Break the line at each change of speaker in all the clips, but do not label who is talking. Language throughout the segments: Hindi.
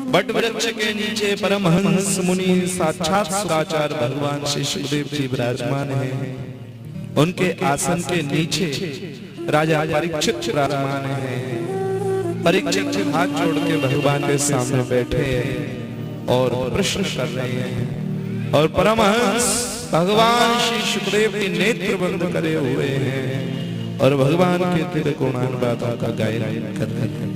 बट वृक्ष के नीचे परमहंस मुनि साक्षात सुराचार भगवान श्री सुखदेव जी विराजमान हैं। उनके आसन के नीचे राजा परीक्षित विराजमान हैं। परीक्षित हाथ जोड़ के भगवान के सामने बैठे हैं और प्रश्न कर रहे हैं और परमहंस भगवान श्री सुखदेव के नेत्र बंद करे हुए हैं और भगवान के तेरे गुणानुवादों का गायन कर रहे हैं।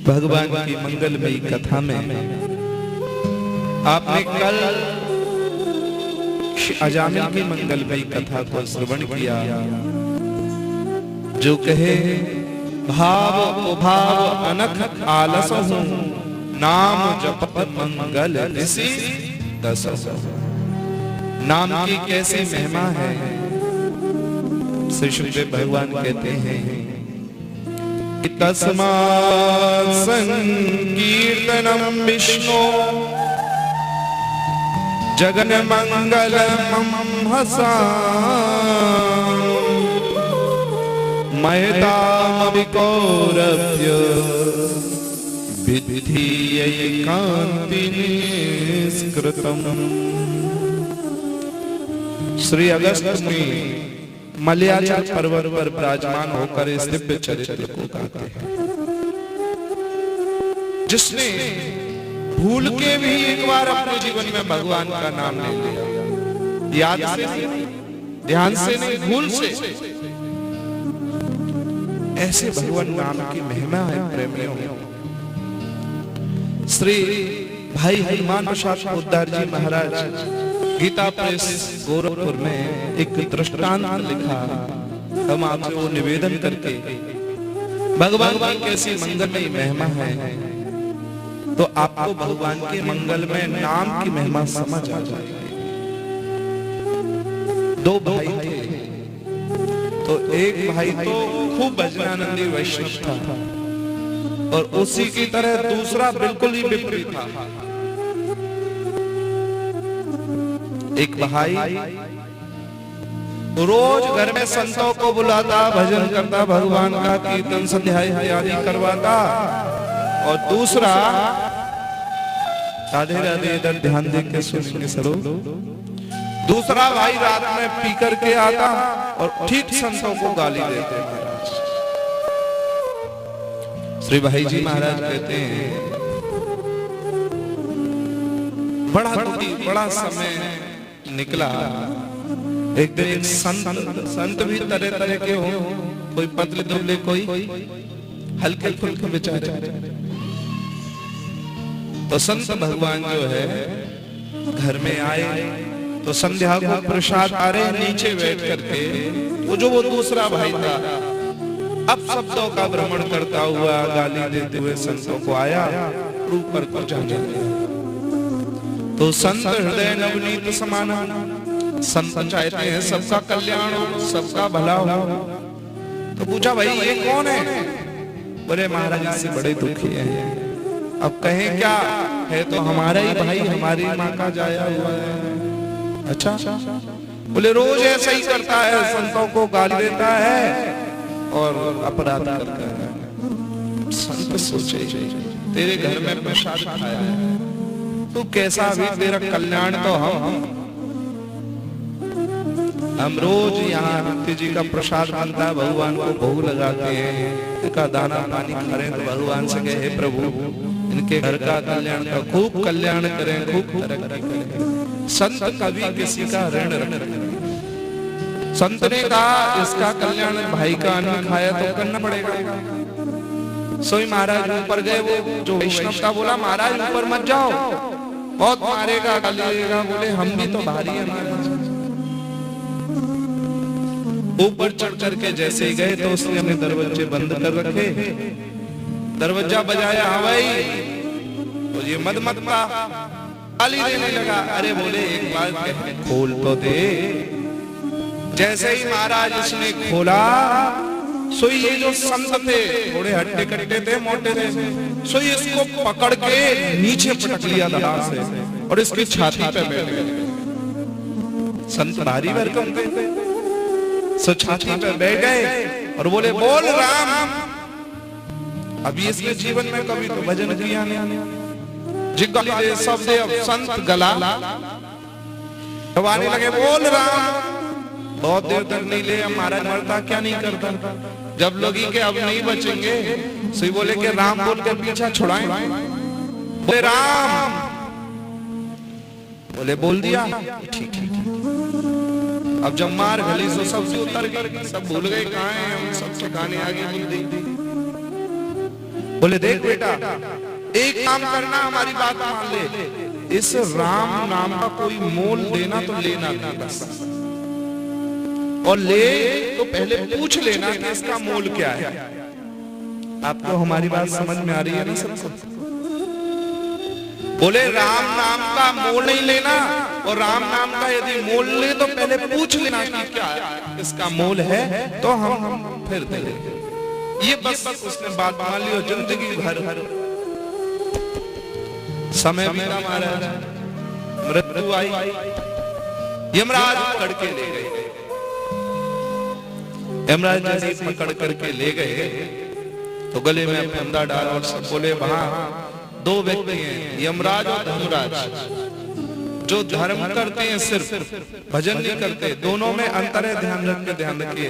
भगवान की मंगलमयी कथा में आपने कल अजामिल की मंगलमयी कथा को श्रवण किया, जो कहे भाव उभाव अनख आलस हूं, नाम जपत मंगल ऋषि दस। नाम की कैसी महिमा है। श्री सुखदेव भगवान कहते हैं तस्मात् संकीर्तनम विष्णु जगन मंगलम हसा महताम विकौरव्य विद्धि एकांति निष्कृतम्। श्री अगस्त्य मुनि मलयाचल पर्वत पर विराजमान होकर इस दिव्य चरित्र को गाते हैं। जिसने भूल के भी एक बार अपने जीवन में भगवान का नाम ले लिया, याद से ध्यान से नहीं, भूल से, ऐसे भगवान नाम की महिमा है प्रेमियों। श्री भाई हनुमान प्रसाद पोद्दार जी महाराज गीता प्रेस गोरखपुर में एक दृष्टांत लिखा। हम आपसे वो निवेदन करके भगवान की कैसी मंगलमयी महिमा है तो आपको भगवान के मंगलमय नाम की महिमा समझ आ जाएगी। दो भाई थे, तो एक भाई तो खूब भजनानंदी वैष्णव था और उसी की तरह दूसरा बिल्कुल ही विपरीत था। एक भाई रोज घर में संतों को बुलाता, भजन करता, भगवान का कीर्तन संध्या इत्यादि करवाता, और दूसरा राधे राधे इधर ध्यान दे के सुनेंगे सरो। दूसरा भाई रात में पी करके आता और ठीक संतों को गाली देते। महाराज श्री भाई जी महाराज कहते हैं बड़ा समय निकला। एक दिन एक संत भी तरह तरह के हो, कोई पतले दुबले, कोई हल्के फुल्के बेचारे। तो संत भगवान जो है घर में आए तो संध्या को प्रसाद आ रहे नीचे बैठ करके वो दूसरा भाई था अब शब्दों का भ्रमण करता हुआ गाली देते हुए संतों को आया, ऊपर को जाने लगा। तो संत हृदय नवनीत समाना, संत चाहते हैं सबका कल्याण हो, सबका भला हो। तो पूछा भाई ये कौन है? बोले महाराज इससे बड़े दुखी हैं। अब कहें क्या है? तो हमारा ही भाई, हमारी माँ का जाया हुआ है। अच्छा, बोले रोज ऐसा ही करता है, संतों को गाली देता है और अपराध करता है। संत सोचे तेरे घर में प्रसाद खाया है, तू कैसा भी, तेरा कल्याण तो हम रोज यहाँ नित्य जी का प्रसाद बनता है, भगवान को भोग लगाते हैं, इनका दाना पानी खा रहे हैं। तो भगवान से कहे हे प्रभु इनके घर का कल्याण का खूब कल्याण करें, खूब तरक्की करें। संत कभी किसी का ऋण रखें। संत ने कहा इसका कल्याण, भाई का अन्न खाया तो करना पड़ेगा। सोई महाराज ऊपर गए, वो जो वैष्णव था बोला महाराज ऊपर मत जाओ, बहुत मारेगा गालिएगा। बोले हम भी तो भारी है। ऊपर चढ़ करके जैसे ही गए तो उसने अपने दरवाजे बंद कर रखे, दरवाजा बजाया, हाँ भाई, तो ये मत गाली देने लगा। अरे बोले एक बात खोल तो दे। जैसे ही महाराज उसने खोला, सो ये जो संत थे थोड़े हट्टे कट्टे थे, मोटे थे, सो इसको पकड़ के नीचे पटक लिया धड़ा से और इसकी छाती पे बैठ गए। संत भारी भरकम थे, सो छाती पे बैठ गए और बोले बोल राम। अभी इसने जीवन में कभी तो भजन किया नहीं। जिग्गा दे सब दे अब संत गला आने लगे, बोल राम। बहुत देर तक नहीं ले, महाराज मरता क्या नहीं करता। जब लोगी के अब नहीं बचेंगे, सही बोले कि राम बोल के पीछा छुड़ाएं। बोले राम, बोले बोल दिया, ठीक ठीक। अब जब मार गली तो सबसे उतर गई, सब भूल गए कहाँ हैं हम, सब ठिकाने आगे बोल दी। बोले देख बेटा, एक काम करना, हमारी बात मान ले, इस राम नाम का कोई मोल देना तो लेना नहीं बस, और ले तो पहले पूछ लेना कि इसका मोल क्या है। आपको हमारी बात समझ में आ रही है ना सबको? बोले राम नाम का मोल नहीं लेना, और राम नाम का यदि मोल ले तो पहले पूछ लेना कि क्या है, इसका मोल है तो हम फिर देंगे। ये बस उसने बात मान ली और जिंदगी भर समय बीता, महाराज मृत्यु आई, यमराज पकड़ के ले गए। यमराज जैसे पकड़ करके ले गए तो गले में फंदा डाला और सब बोले वहां दो व्यक्ति हैं, यमराज और धर्मराज, जो धर्म करते हैं सिर्फ भजन नहीं करते। दोनों में अंतर है, ध्यान रखिए।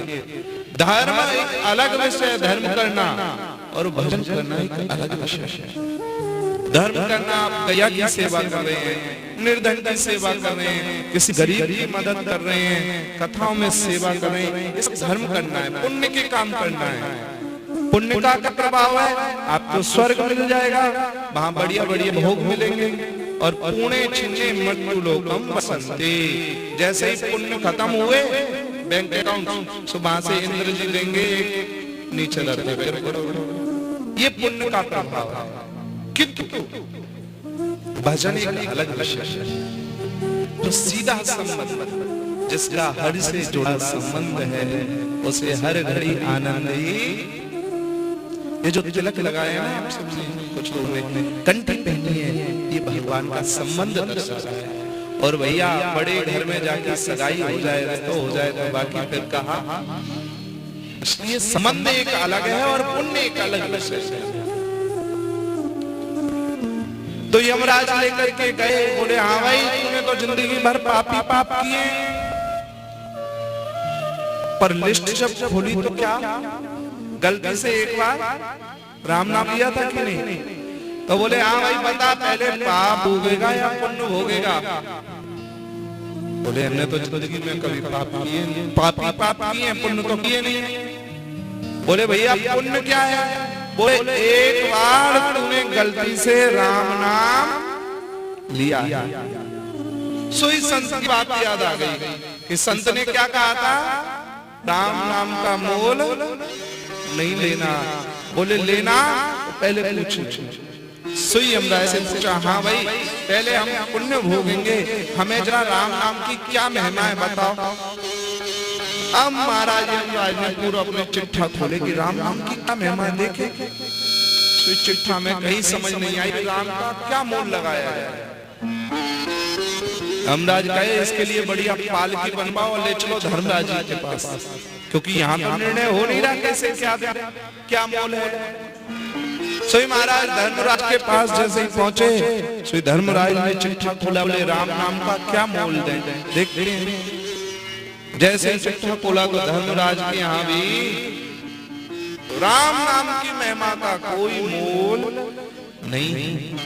धर्म एक अलग विषय है, धर्म करना, और भजन करना एक अलग विषय है। धर्म करना आप गया की सेवा कर रहे हैं, निर्धन की सेवा कर रहे हैं, किसी गरीब की मदद कर रहे हैं, कथाओं में सेवा कर रहे हैं, इस धर्म करना है, पुण्य के काम करना है। पुण्य का क्या प्रभाव है, आपको स्वर्ग मिल जाएगा, वहां बढ़िया बढ़िया भोग मिलेंगे, और पुण्य छिन्ने मृत्यु लोकम वसन्ते। जैसे ही पुण्य खत्म हुए, बैंक अकाउंट सुबह से इंद्र जी देंगे, नीचे धरती पर। ये पुण्य का प्रभाव है। किंतु भजन एक अलग विषय है, तो सीधा संबंध, जिसका हरि से जुड़ा संबंध है, उसे हर घड़ी आनंद ही। ये जो तिलक लगाए हैं आप सबने, कुछ लोगों ने कंठी पहनी है, ये भगवान का संबंध दर्शाता है। और भैया बड़े घर में जाके सगाई हो जाए तो हो जाए, तो बाकी फिर कहा। इसलिए संबंध एक अलग है और पुण्य एक अलग विषय है। तो यमराज लेकर के गए, बोले हाँ भाई, तूने तो जिंदगी भर पापी पाप किए, पर लिस्ट जब खोली तो क्या गलती से एक बार राम नाम लिया था कि नहीं? तो बोले हाँ भाई बता, पहले पाप भोगेगा या पुण्य भोगेगा? बोले हमने तो जिंदगी में कभी पाप किए नहीं, पाप किए, पुण्य तो किए नहीं। बोले भैया पुण्य क्या है? बोले एक बार तूने गलती से राम नाम लिया। सोई संत की बात याद आ गई कि संत ने क्या कहा था, राम नाम का मोल नहीं लेना। बोले लेना तो पहले पूछो। सोई यमराज से पूछा, हाँ भाई पहले हम पुण्य भोगेंगे, हमें जरा राम नाम की क्या महिमा है बताओ। अब महाराज यमराज ने पूरा अपने चिट्ठा खोले कि राम नाम की क्या महिमा है देखे। तो चिट्ठा में कहीं समझ नहीं आई राम का क्या मोल लगाया है। यमराज कहे इसके लिए बढ़िया पालकी बनवाओ और ले चलो धर्मराज जी के पास, क्योंकि यहाँ तो निर्णय हो नहीं रहा कैसे क्या मोल है। सोई महाराज धर्मराज के पास जैसे ही पहुंचे, सोई धर्मराज ने चिट्ठा खोला, बोले राम नाम का क्या मोल दें। देखते हैं जैसे चिट्ठा खोला तो धर्मराज के यहाँ भी राम नाम की महिमा का कोई मोल नहीं।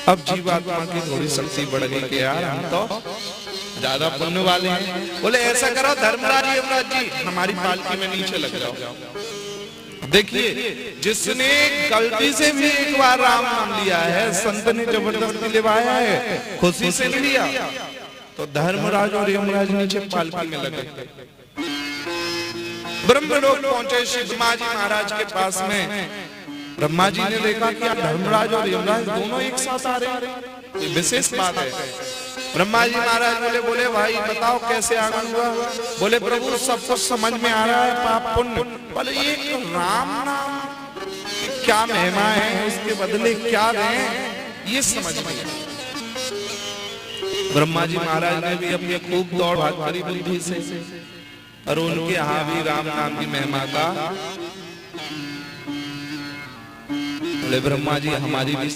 अब जीवात्मा की थोड़ी शक्ति बढ़ गई कि यार हम तो ज्यादा पुण्य वाले हैं। बोले ऐसा करो धर्मराज यमराज जी, हमारी पालकी में नीचे लग जाओ। देखिए जिसने गलती से भी एक बार राम नाम लिया है, संत ने जबरदस्ती लिवाया है, खुशी से नहीं लिया, तो धर्मराज और यमराज नीचे पालकी में लगे। ब्रह्मलोक पहुंचे ब्रह्मा जी महाराज के पास में। ब्रह्मा जी ने देखा कि धर्मराज और यमराज दोनों एक साथ आ रहे हैं, विशेष बात है। ब्रह्मा जी महाराज बोले भाई बताओ कैसे आगमन हुआ? बोले प्रभु सब कुछ समझ में आ रहा है, पाप पुण्य, बोले ये राम नाम क्या महिमा है, उसके बदले क्या दें, ये समझ में आया। ब्रह्मा जी महाराज ने भी अपनी खूब दौड़ भाग करी बुद्धि से, और उनके यहाँ भी राम नाम की महिमा का बोले ब्रह्मा जी हमारी भी